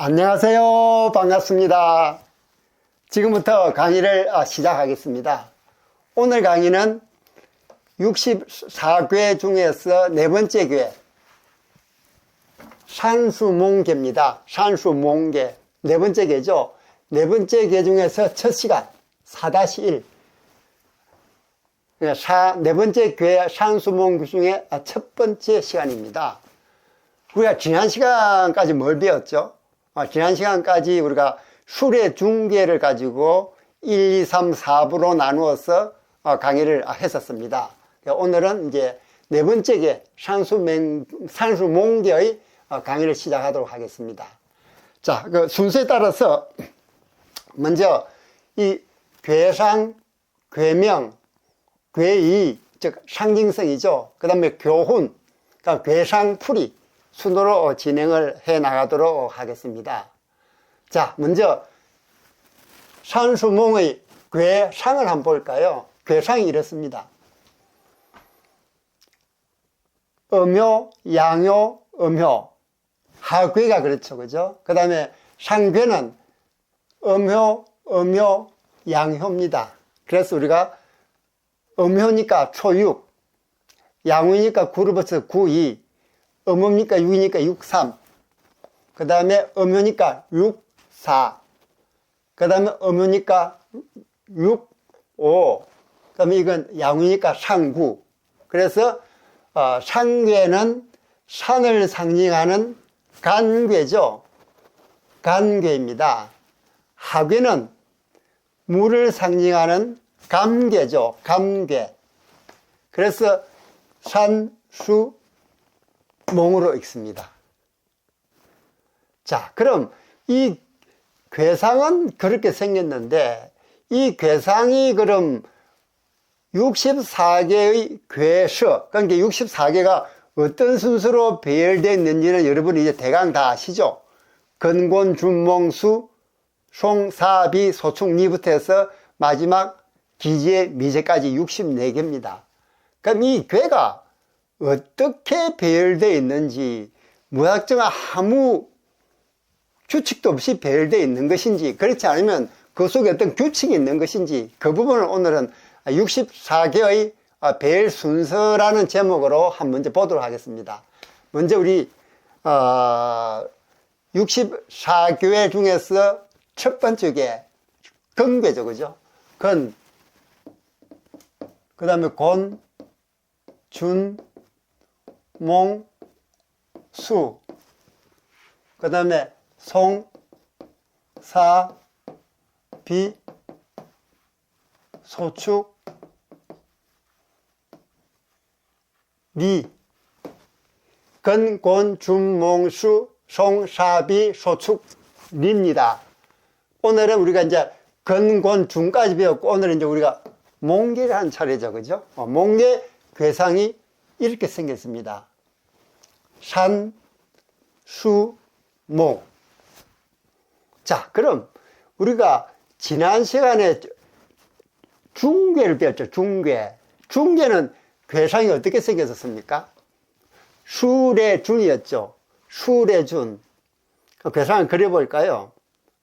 안녕하세요. 반갑습니다. 지금부터 강의를 시작하겠습니다. 오늘 강의는 64궤 중에서 네 번째 궤 산수몽계입니다. 산수몽계 네 번째 궤죠. 네 번째 궤 중에서 첫 시간 4-1 네 번째 궤 산수몽 중에 첫 번째 시간입니다. 우리가 지난 시간까지 뭘 배웠죠? 지난 시간까지 우리가 술의 중계를 가지고 1, 2, 3, 4부로 나누어서 강의를 했었습니다. 오늘은 이제 네 번째 궤 산수몽계의 강의를 시작하도록 하겠습니다. 자, 그 순서에 따라서 먼저 이 궤상, 궤명, 궤의, 즉 상징성이죠. 그 다음에 교훈, 그러니까 궤상풀이 순으로 진행을 해 나가도록 하겠습니다. 자, 먼저 산수몽의 궤상을 한번 볼까요? 궤상이 이렇습니다. 음효, 양효, 음효, 하궤가 그렇죠, 그죠? 그 다음에 상궤는 음효, 음효, 양효입니다. 그래서 우리가 음효니까 초6, 양효니까 9를 붙여서 9-2, 음효니까 6이니까 6-3, 그 다음에 음효니까 6-4, 그 다음에 음효니까 6-5, 그 다음에 이건 양효니까 3-9. 그래서 상궤는 산을 상징하는 간궤죠. 간궤입니다. 하궤는 물을 상징하는 감궤죠. 감궤. 그래서 산수몽으로 읽습니다. 자, 그럼 이 궤상은 그렇게 생겼는데 이 궤상이 그럼 64개의 궤서, 그러니까 64개가 어떤 순서로 배열되어 있는지는 여러분이 이제 대강 다 아시죠? 근곤, 준몽수, 송, 사, 비, 소축, 리부터 해서 마지막 기재, 미제까지 64개입니다. 그럼 이 궤가 어떻게 배열되어 있는지, 무작정 아무 규칙도 없이 배열되어 있는 것인지, 그렇지 않으면 그 속에 어떤 규칙이 있는 것인지, 그 부분을 오늘은 64개의 배열 순서라는 제목으로 한번 먼저 보도록 하겠습니다. 먼저 우리 64궤 중에서 첫 번째 궤 근궤죠, 그죠? 근, 그 다음에 곤, 준, 몽, 수, 그 다음에 송, 사, 비, 소축, 리, 근, 곤, 준, 몽, 수, 송, 사, 비, 소축, 리입니다. 오늘은 우리가 이제 근, 곤, 준까지 배웠고, 오늘은 이제 우리가 몽계를 한 차례죠, 그죠? 몽계 궤상이 이렇게 생겼습니다. 산, 수, 몽. 자, 그럼 우리가 지난 시간에 중궤를 배웠죠, 중궤. 중궤는 궤상이 어떻게 생겼었습니까? 수레준이었죠. 수레준. 궤상을 그려볼까요?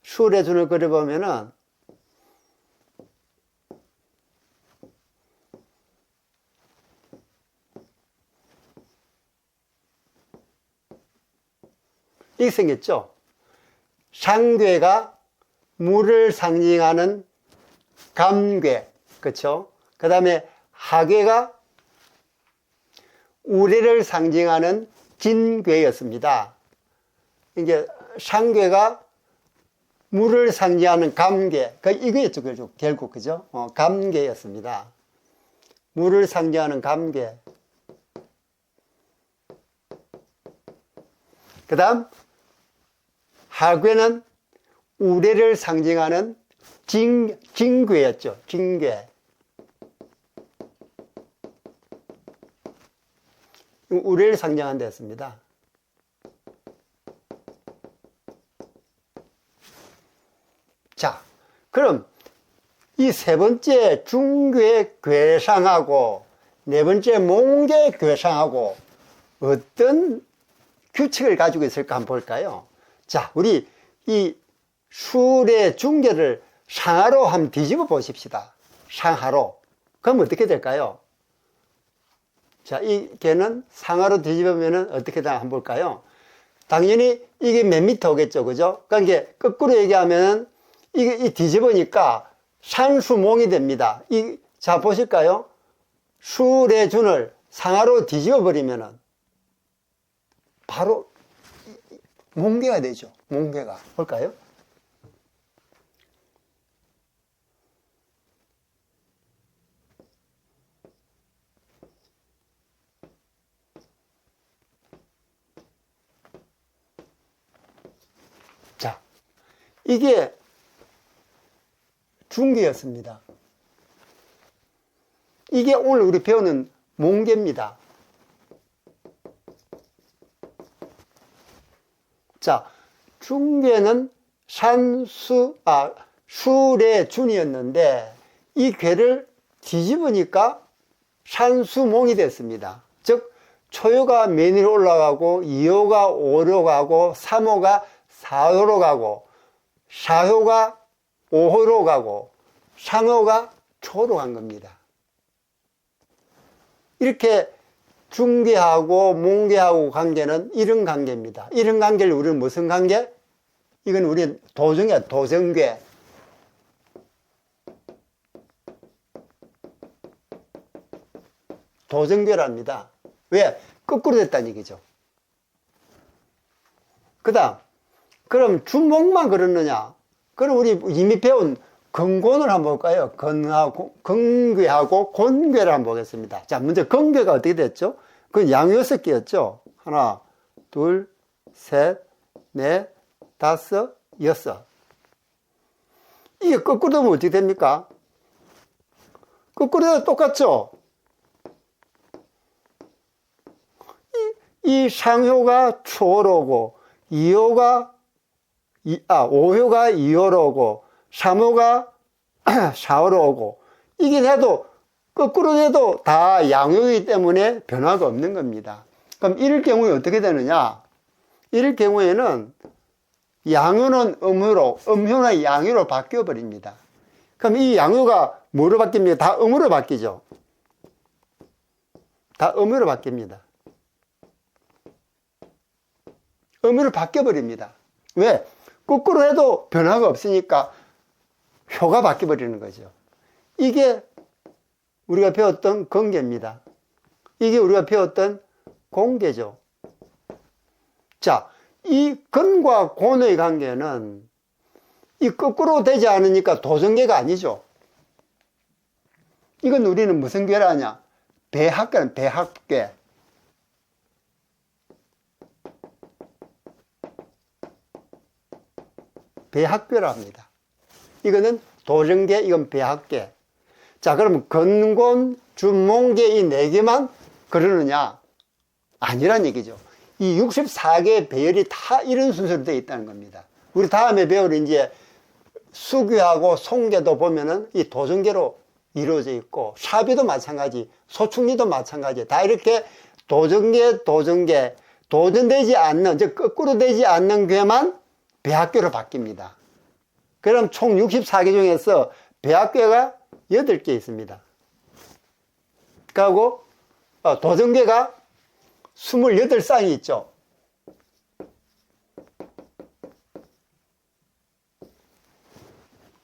수레준을 그려보면은 이렇게 생겼죠. 상궤가 물을 상징하는 감궤, 그렇죠? 그 다음에 하궤가 우레를 상징하는 진궤였습니다. 이게 상궤가 물을 상징하는 감궤, 이거였죠, 결국, 그죠? 감궤였습니다. 물을 상징하는 감궤. 그 다음, 하궤는 우레를 상징하는 진궤였죠, 진궤. 우레를 상징하는 데였습니다. 자, 그럼 이 세 번째 중궤 궤상하고 네 번째 몽계 궤상하고 어떤 규칙을 가지고 있을까 한번 볼까요? 자, 우리 이 술의 중계를 상하로 한번 뒤집어 보십시다. 상하로. 그럼 어떻게 될까요? 자, 이 개는 상하로 뒤집으면 어떻게 되나 한번 볼까요? 당연히 이게 몇 미터 오겠죠, 그죠? 그러니까 이게 거꾸로 얘기하면 이게 뒤집으니까 산수몽이 됩니다. 자, 보실까요? 술의 준을 상하로 뒤집어 버리면은 바로 몽개가 되죠. 몽개가. 볼까요? 자, 이게 중개였습니다. 이게 오늘 우리 배우는 몽개입니다. 자, 중개는 술의 준이었는데 이 괴를 뒤집으니까 산수몽이 됐습니다. 즉 초효가 맨 위로 올라가고 2호가 5로 가고 3호가 4호로 가고 4호가 5호로 가고 3호가 초로 간 겁니다. 이렇게 중개하고 몽개하고 관계는 이런 관계입니다. 이런 관계를 우리는 무슨 관계? 이건 우리 도정이야, 도정괴. 도정괴랍니다. 왜? 거꾸로 됐다는 얘기죠. 그 다음, 그럼 주몽만 그렇느냐? 그럼 우리 이미 배운 건곤을 한번 볼까요? 건괴하고 곤괴를 한번 보겠습니다. 자, 먼저 건괴가 어떻게 됐죠? 그건 양 6개였죠? 하나, 둘, 셋, 넷, 다섯, 여섯. 이게 거꾸로 되면 어떻게 됩니까? 거꾸로 되면 똑같죠? 이 상효가 초로고, 5효가 2호로 오고, 3호가 4호로 오고, 이게 돼도, 거꾸로 돼도 다 양효이기 때문에 변화가 없는 겁니다. 그럼 이럴 경우에 어떻게 되느냐? 이럴 경우에는 양효는 음효로, 음효는 양효로 바뀌어 버립니다. 그럼 이 양효가 뭐로 바뀝니까? 다 음으로 바뀌죠. 다 음으로 바뀝니다. 음으로 바뀌어 버립니다. 왜? 거꾸로 해도 변화가 없으니까 효가 바뀌어 버리는 거죠. 이게 우리가 배웠던 건계입니다. 이게 우리가 배웠던 공계죠. 자, 이 건과 곤의 관계는 이 거꾸로 되지 않으니까 도정계가 아니죠. 이건 우리는 무슨 괴라 하냐? 배합계는 배합계. 배합계라 합니다. 이거는 도정계, 이건 배합계. 자, 그럼 건곤, 준몽계 이 4개만 그러느냐? 아니란 얘기죠. 이 64개의 배열이 다 이런 순서로 되어 있다는 겁니다. 우리 다음에 배울 이제 수교하고 송계도 보면은 이 도정계로 이루어져 있고, 사비도 마찬가지, 소충리도 마찬가지, 다 이렇게 도정계, 도전되지 않는, 즉 거꾸로 되지 않는 괴만 배합계로 바뀝니다. 그럼 총 64개 중에서 배합계가 8개 있습니다. 그리고 도정계가 28쌍이 있죠.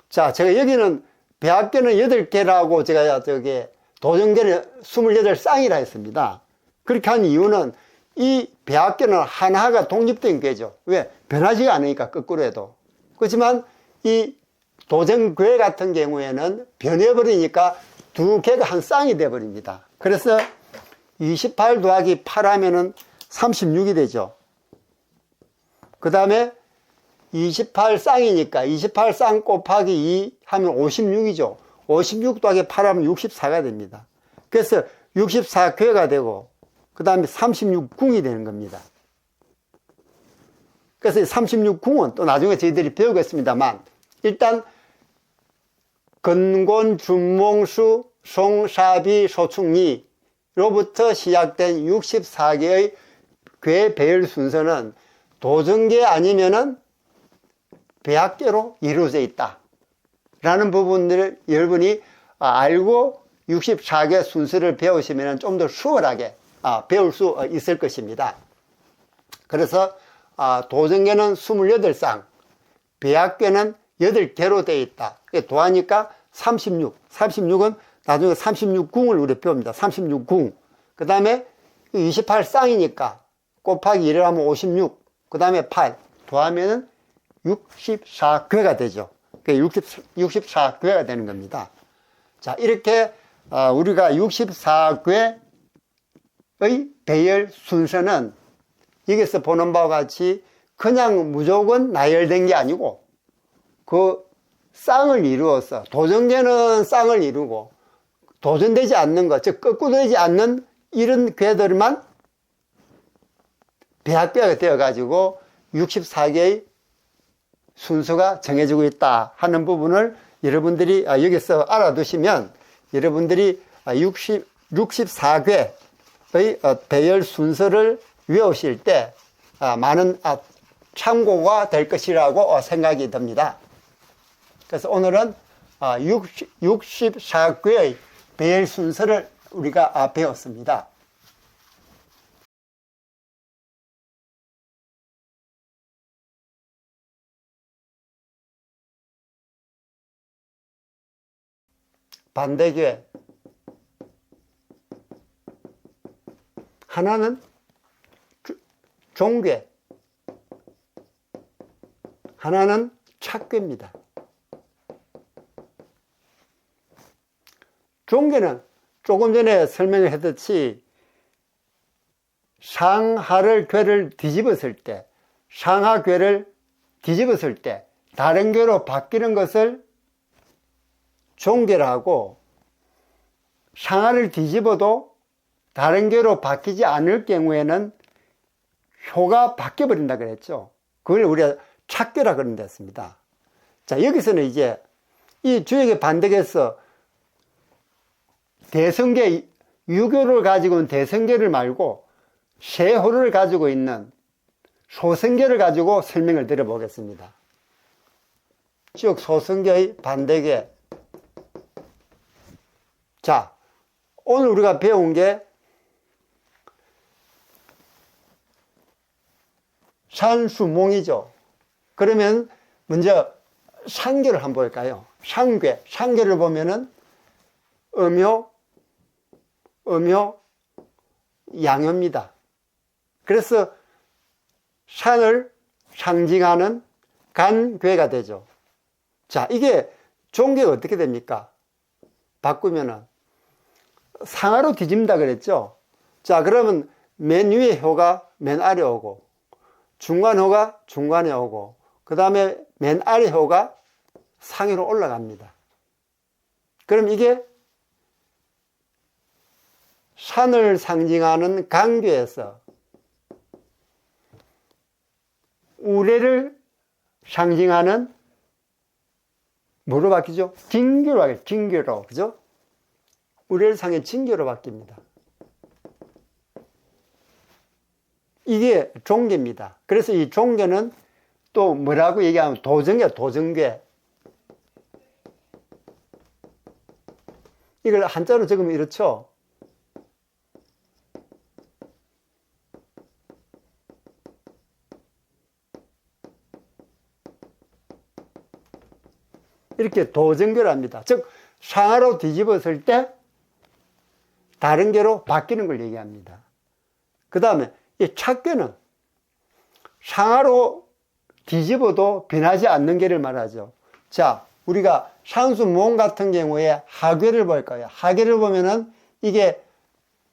자, 제가 여기는 배합계는 8개라고 제가 도정계는 28쌍이라 했습니다. 그렇게 한 이유는 이 배합계는 하나가 독립된 궤죠. 왜? 변하지가 않으니까 거꾸로 해도. 그렇지만 이 도정괴 같은 경우에는 변해버리니까 두 개가 한 쌍이 돼버립니다. 그래서 28 더하기 8 하면은 36이 되죠. 그 다음에 28 쌍이니까 28 쌍 곱하기 2 하면 56이죠. 56 더하기 8 하면 64가 됩니다. 그래서 64괴가 되고, 그 다음에 36궁이 되는 겁니다. 그래서 36궁은 또 나중에 저희들이 배우겠습니다만, 일단 건곤, 준몽수, 송, 사비, 소충리로부터 시작된 64개의 괴 배열 순서는 도정계 아니면은 배합계로 이루어져 있다 라는 부분들을 여러분이 알고 64개 순서를 배우시면 좀 더 수월하게 배울 수 있을 것입니다. 그래서 도전계는 28쌍, 배합계는 8개로 되어 있다. 더하니까 36. 36은 나중에 36궁을 우리 배웁니다. 36궁. 그 다음에 28쌍이니까 곱하기 1을 하면 56. 그 다음에 8. 더하면은 64궤가 되죠. 64궤가 되는 겁니다. 자, 이렇게 우리가 64궤의 배열 순서는 여기서 보는 바와 같이 그냥 무조건 나열된 게 아니고 그 쌍을 이루어서 도전계는 쌍을 이루고 도전되지 않는 것, 즉 거꾸로 되지 않는 이런 궤들만 배합계가 되어 가지고 64개의 순서가 정해지고 있다 하는 부분을 여러분들이 여기서 알아두시면 여러분들이 64궤의 배열 순서를 외우실 때 많은 참고가 될 것이라고 생각이 듭니다. 그래서 오늘은 64궤의 배열 순서를 우리가 배웠습니다. 반대궤, 하나는 종궤, 하나는 착궤입니다. 종궤는 조금 전에 설명을 했듯이 상하를 궤를 뒤집었을 때, 상하 궤를 뒤집었을 때 다른 궤로 바뀌는 것을 종궤라고, 상하를 뒤집어도 다른 궤로 바뀌지 않을 경우에는 효가 바뀌어버린다 그랬죠. 그걸 우리가 착궤라 그런 데였습니다. 자, 여기서는 이제 이 주역의 반대에서 대성계, 유교를 가지고 있는 대성계를 말고 세호를 가지고 있는 소성계를 가지고 설명을 드려보겠습니다. 쭉 소성계의 반대계. 자, 오늘 우리가 배운 게 산수몽이죠. 그러면 먼저 상계를 한번 볼까요? 상괴. 상괴를 보면은 음효, 음효, 양효입니다. 그래서 산을 상징하는 간괴가 되죠. 자, 이게 종괴가 어떻게 됩니까? 바꾸면은 상하로 뒤집는다 그랬죠. 자, 그러면 맨 위에 효가 맨 아래 오고, 중간 효가 중간에 오고, 그 다음에 맨 아래 효가 상위로 올라갑니다. 그럼 이게 산을 상징하는 강궤에서 우레를 상징하는 뭐로 바뀌죠? 진교로 바뀌죠. 진교로. 그죠? 우레를 상의 진교로 바뀝니다. 이게 종괴입니다. 그래서 이 종괴는 또 뭐라고 얘기하면 도정괴, 도정괴. 이걸 한자로 적으면 이렇죠. 이렇게 도정괴를 합니다. 즉 상하로 뒤집었을 때 다른 괴로 바뀌는 걸 얘기합니다. 그 다음에 이 착괴는 상하로 뒤집어도 변하지 않는 괴를 말하죠. 자, 우리가 산수몽 같은 경우에 하괴를 볼까요? 하괴를 보면은 이게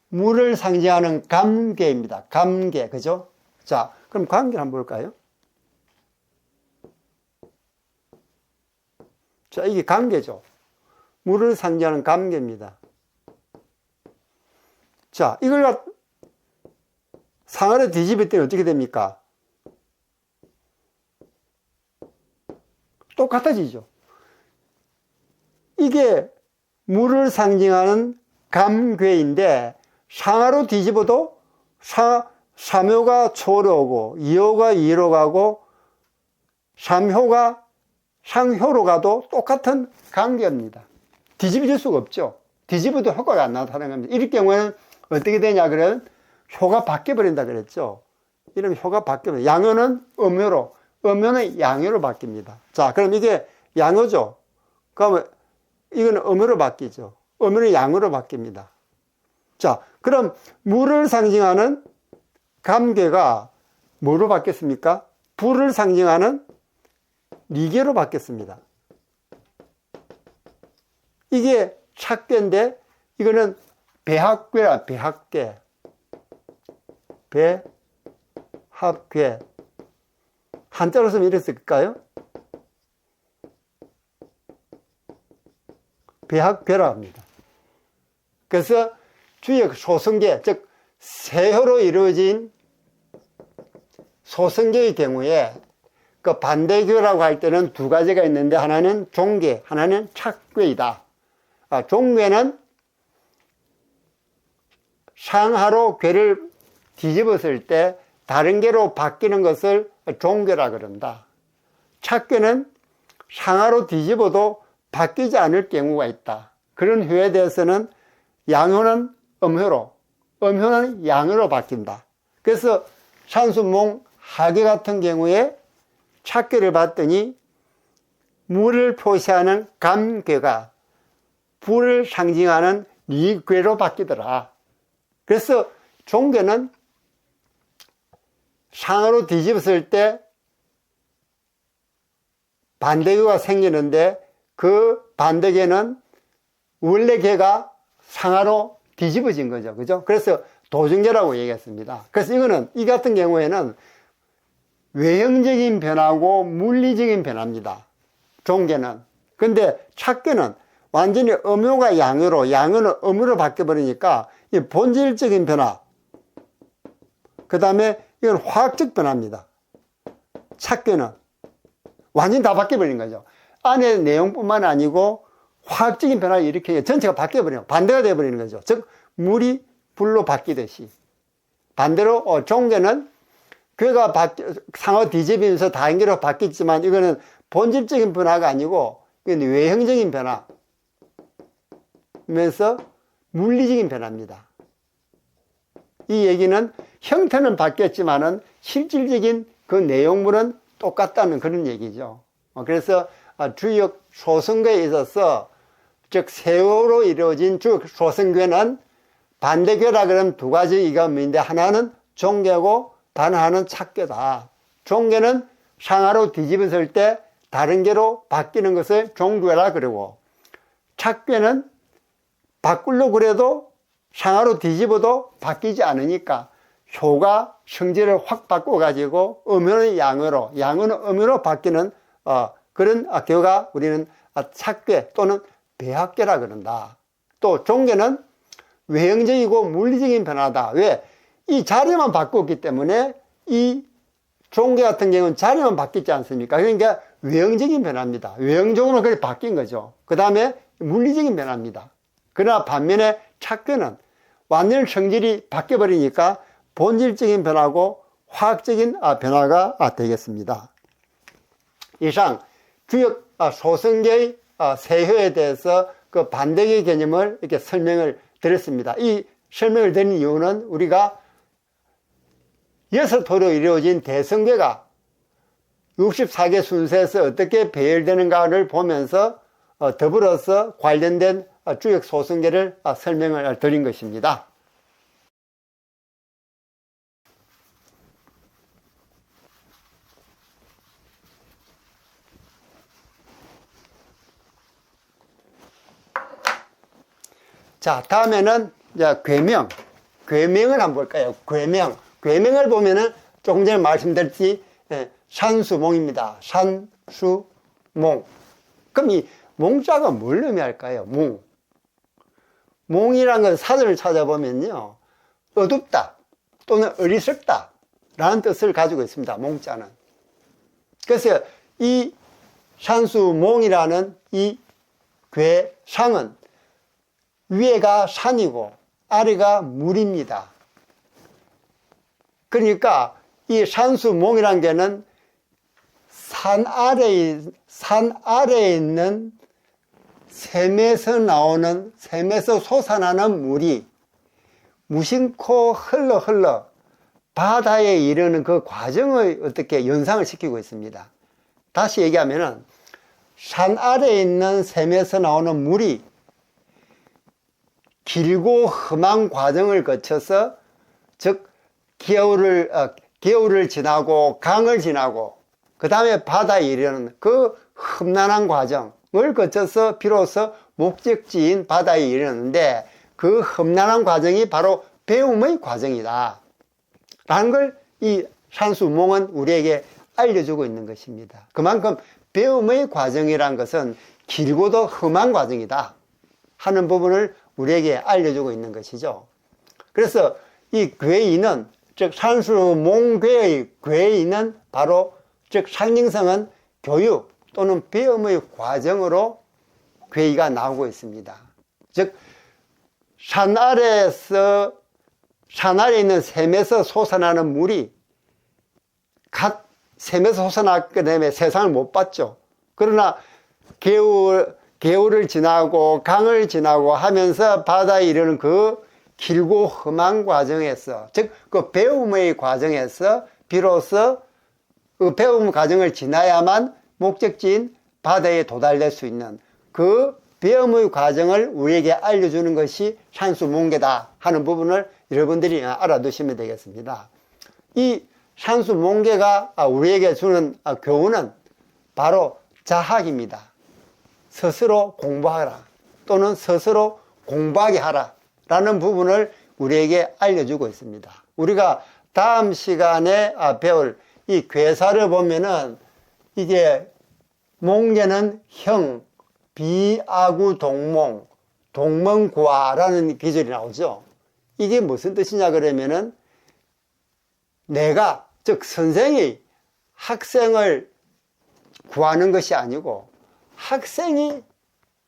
물을 상징하는 감괴입니다. 감괴, 그죠? 자, 그럼 관계를 한번 볼까요? 자, 이게 감괴죠. 물을 상징하는 감괴입니다. 자, 이걸 상하로 뒤집었더니 어떻게 됩니까? 똑같아지죠. 이게 물을 상징하는 감괴인데 상하로 뒤집어도 사묘가 초로 오고 이호가 이로 가고 상효로 가도 똑같은 관계입니다. 뒤집어질 수가 없죠. 뒤집어도 효과가 안 나타나는 겁니다. 이럴 경우에는 어떻게 되냐 그러면 효가 바뀌어버린다 그랬죠. 이러면 효가 바뀌어버려요. 양효는 음효로, 음효는 양효로 바뀝니다. 자, 그럼 이게 양효죠. 그러면 이거는 음효로 바뀌죠. 음효는 양효로 바뀝니다. 자, 그럼 물을 상징하는 감괴가 뭐로 바뀌었습니까? 불을 상징하는 리괴로 바뀌었습니다. 이게 착괴인데 이거는 배합괴라, 배합괴. 배합괴. 한자로 쓰면 이랬을까요? 배합괴라 합니다. 그래서 주역 소승계, 즉 세효로 이루어진 소승계의 경우에 그 반대교라고 할 때는 두 가지가 있는데 하나는 종괴, 하나는 착괴이다. 종괴는 상하로 괴를 뒤집었을 때 다른 괴로 바뀌는 것을 종괴라 그런다. 착괴는 상하로 뒤집어도 바뀌지 않을 경우가 있다. 그런 효에 대해서는 양효는 음효로, 음효는 양효로 바뀐다. 그래서 산수몽 하괴 같은 경우에 착괴를 봤더니 물을 표시하는 감괴가 불을 상징하는 리괴로 바뀌더라. 그래서 종괴는 상으로 뒤집었을 때 반대괴가 생기는데 그 반대괴는 원래 괴가 상하로 뒤집어진 거죠. 그죠? 그래서 도중괴라고 얘기했습니다. 그래서 이거는, 이 같은 경우에는 외형적인 변화고 물리적인 변화입니다. 종괴는. 근데 착괴는 완전히 음효가 양효로, 양효는 음효로 바뀌어버리니까 이 본질적인 변화. 그 다음에 이건 화학적 변화입니다. 착괴는 완전히 다 바뀌어버린 거죠. 안에 내용뿐만 아니고 화학적인 변화를 일으키게 전체가 바뀌어버려요. 반대가 되어버리는 거죠. 즉, 물이 불로 바뀌듯이. 반대로 종괴는 괴가 상하 뒤집으면서 다인계로 바뀌었지만 이거는 본질적인 변화가 아니고 이건 외형적인 변화면서 물리적인 변화입니다. 이 얘기는 형태는 바뀌었지만은 실질적인 그 내용물은 똑같다는 그런 얘기죠. 그래서 주역 소승괴에 있어서 즉 세효로 이루어진 주역 소승괴는 반대괴라 그러면 두 가지 이가 있는데 하나는 종괴고 다른 하나는 착괴다. 종괴는 상하로 뒤집었을 때 다른 괴로 바뀌는 것을 종괴라 그러고 착괴는 바꾸려고 그래도 상하로 뒤집어도 바뀌지 않으니까 효가 성질을 확 바꿔가지고 음효는 양효로, 양효는 음효로 바뀌는 그런 괴가 우리는 착괴 또는 배합괴라 그런다. 또 종괴는 외형적이고 물리적인 변화다. 왜? 이 자리만 바꿨기 때문에 이 종괴 같은 경우는 자리만 바뀌지 않습니까? 그러니까 외형적인 변화입니다. 외형적으로 그렇게 바뀐 거죠. 그 다음에 물리적인 변화입니다. 그러나 반면에 착괴는 완전 성질이 바뀌어버리니까 본질적인 변화고 화학적인 변화가 되겠습니다. 이상 주역 소승계의 세효에 대해서 그 반대의 개념을 이렇게 설명을 드렸습니다. 이 설명을 드린 이유는 우리가 6호로 이루어진 대성괴가 64개 순서에서 어떻게 배열되는가를 보면서 더불어서 관련된 주역 소승계를 설명을 드린 것입니다. 자, 다음에는 이제 괴명을 한번 볼까요? 괴명을 보면은 조금 전에 말씀드렸지, 산수몽입니다. 산수몽. 그럼 이 몽자가 뭘 의미할까요? 몽이라는 건 사전을 찾아보면요, 어둡다 또는 어리석다 라는 뜻을 가지고 있습니다. 몽자는. 그래서 이 산수몽이라는 이 괴상은 위에가 산이고 아래가 물입니다. 그러니까 이 산수몽이라는 게는 산 아래에 있는 샘에서 솟아나는 물이 무심코 흘러 바다에 이르는 그 과정을 어떻게 연상을 시키고 있습니다. 다시 얘기하면은 산 아래에 있는 샘에서 나오는 물이 길고 험한 과정을 거쳐서, 즉 겨울을 지나고 강을 지나고 그 다음에 바다에 이르는 그 험난한 과정을 거쳐서 비로소 목적지인 바다에 이르는데, 그 험난한 과정이 바로 배움의 과정이다 라는 걸 이 산수몽은 우리에게 알려주고 있는 것입니다. 그만큼 배움의 과정이란 것은 길고도 험한 과정이다 하는 부분을 우리에게 알려주고 있는 것이죠. 그래서 이 괴인은, 즉 산수몽괴의 괴인은 바로, 즉 상징성은 교육 또는 배움의 과정으로 괴이가 나오고 있습니다. 즉 산 아래에 있는 샘에서 솟아나는 물이 갓 샘에서 솟아났기 때문에 세상을 못 봤죠. 그러나 겨울을 지나고 강을 지나고 하면서 바다에 이르는 그 길고 험한 과정에서, 즉 그 배움의 과정에서 비로소 그 배움 과정을 지나야만 목적지인 바다에 도달될 수 있는 그 배움의 과정을 우리에게 알려주는 것이 산수몽괴다 하는 부분을 여러분들이 알아두시면 되겠습니다. 이 산수몽괴가 우리에게 주는 교훈은 바로 자학입니다. 스스로 공부하라 또는 스스로 공부하게 하라 라는 부분을 우리에게 알려주고 있습니다. 우리가 다음 시간에 배울 이 괴사를 보면은 이게 몽괴는 형, 비아구 동몽, 동몽과라는 기절이 나오죠. 이게 무슨 뜻이냐 그러면은 내가, 즉 선생이 학생을 구하는 것이 아니고 학생이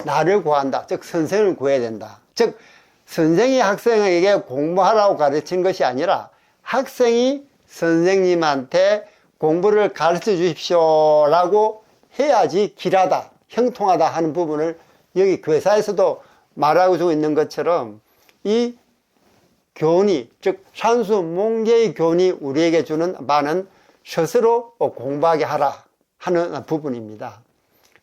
나를 구한다. 즉 선생을 구해야 된다. 즉 선생이 학생에게 공부하라고 가르친 것이 아니라 학생이 선생님한테 공부를 가르쳐 주십시오 라고 해야지 길하다, 형통하다 하는 부분을 여기 괴사에서도 말하고 주고 있는 것처럼 이 교훈이, 즉 산수몽괴의 교훈이 우리에게 주는 바는 스스로 공부하게 하라 하는 부분입니다.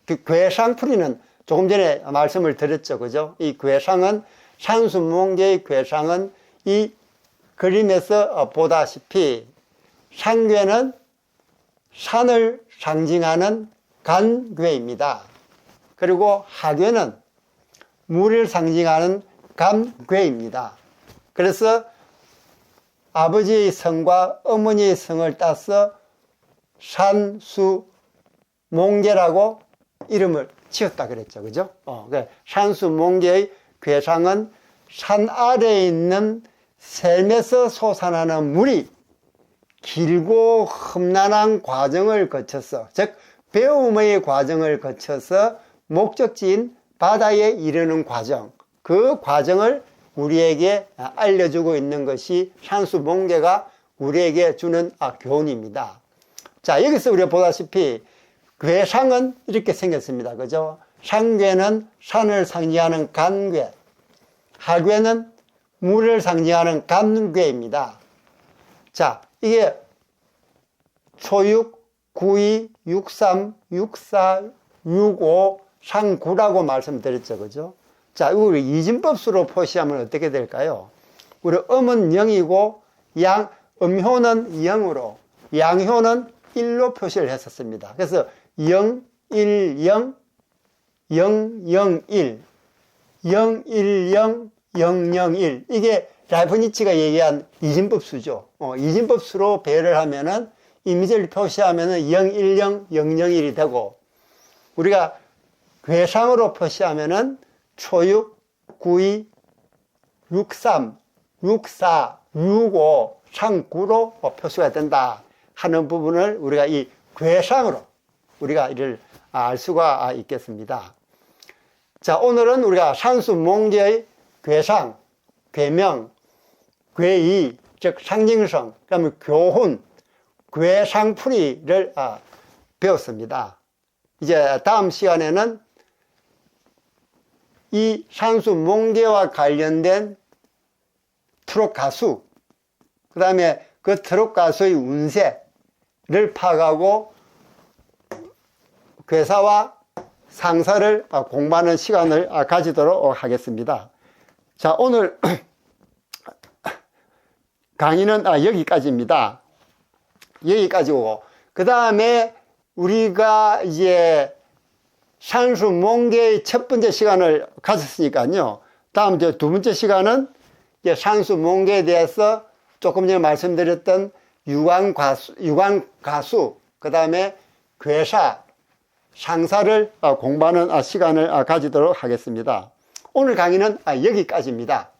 그 괴상풀이는 조금 전에 말씀을 드렸죠. 그죠? 이 괴상은, 산수몽괴의 괴상은 이 그림에서 보다시피 상괴는 산을 상징하는 간괴입니다. 그리고 하괴는 물을 상징하는 감괴입니다. 그래서 아버지의 성과 어머니의 성을 따서 산수몽괴라고 이름을 지었다 그랬죠. 그죠? 산수몽괴의 괴상은 산 아래에 있는 샘에서 솟아나는 물이 길고 험난한 과정을 거쳐서, 즉 배움의 과정을 거쳐서 목적지인 바다에 이르는 과정, 그 과정을 우리에게 알려주고 있는 것이 산수몽괴가 우리에게 주는 교훈입니다. 자, 여기서 우리가 보다시피 괴상은 이렇게 생겼습니다. 그죠? 상괴는 산을 상징하는 간괴, 하괴는 물을 상징하는 감괴입니다. 자, 이게 초육, 구이, 육삼, 육사, 육오, 상구라고 말씀드렸죠. 그죠? 자, 우리 이진법수로 표시하면 어떻게 될까요? 우리 음은 0이고 음효는 0으로 양효는 1로 표시를 했었습니다. 그래서 0, 1, 0, 0, 0, 1, 0, 1, 0, 0, 0, 1. 이게 라이프니츠가 얘기한 이진법수죠. 이진법수로 배열을 하면은 이미지를 표시하면은 0, 1, 0, 0, 0, 1이 되고, 우리가 괴상으로 표시하면은 초육, 구이, 63, 64, 65, 상구로 표시가 된다 하는 부분을 우리가 이 괴상으로 우리가 이를 알 수가 있겠습니다. 자, 오늘은 우리가 산수몽괴의 괴상, 괴명, 괴의, 즉 상징성, 그다음에 교훈, 괴상풀이를 배웠습니다. 이제 다음 시간에는 이 산수 몽개와 관련된 트롯 가수, 그 다음에 그 트롯 가수의 운세를 파악하고 괴사와 상사를 공부하는 시간을 가지도록 하겠습니다. 자, 오늘 강의는 여기까지입니다. 여기까지고, 그 다음에 우리가 이제 산수 몽개의 첫 번째 시간을 가졌으니까요. 다음 두 번째 시간은 이제 산수 몽개에 대해서 조금 전에 말씀드렸던 유관가수, 그 다음에 괴사, 상사를 공부하는 시간을 가지도록 하겠습니다. 오늘 강의는 여기까지입니다.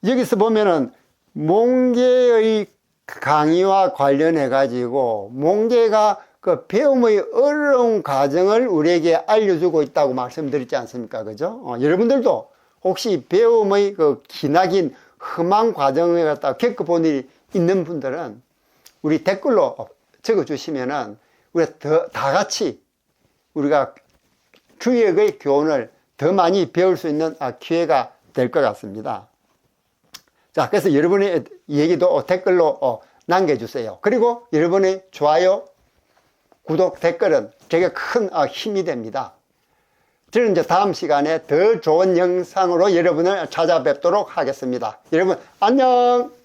여기서 보면은 몽개의 강의와 관련해 가지고 몽개가 그 배움의 어려운 과정을 우리에게 알려주고 있다고 말씀드렸지 않습니까? 그죠? 여러분들도 혹시 배움의 그 기나긴 험한 과정을 갖다 겪어본 일이 있는 분들은 우리 댓글로 적어 주시면은 우리가 다 같이 우리가 주역의 교훈을 더 많이 배울 수 있는 기회가 될 것 같습니다. 자, 그래서 여러분의 얘기도 댓글로 남겨주세요. 그리고 여러분의 좋아요, 구독, 댓글은 되게 큰 힘이 됩니다. 저는 이제 다음 시간에 더 좋은 영상으로 여러분을 찾아뵙도록 하겠습니다. 여러분, 안녕!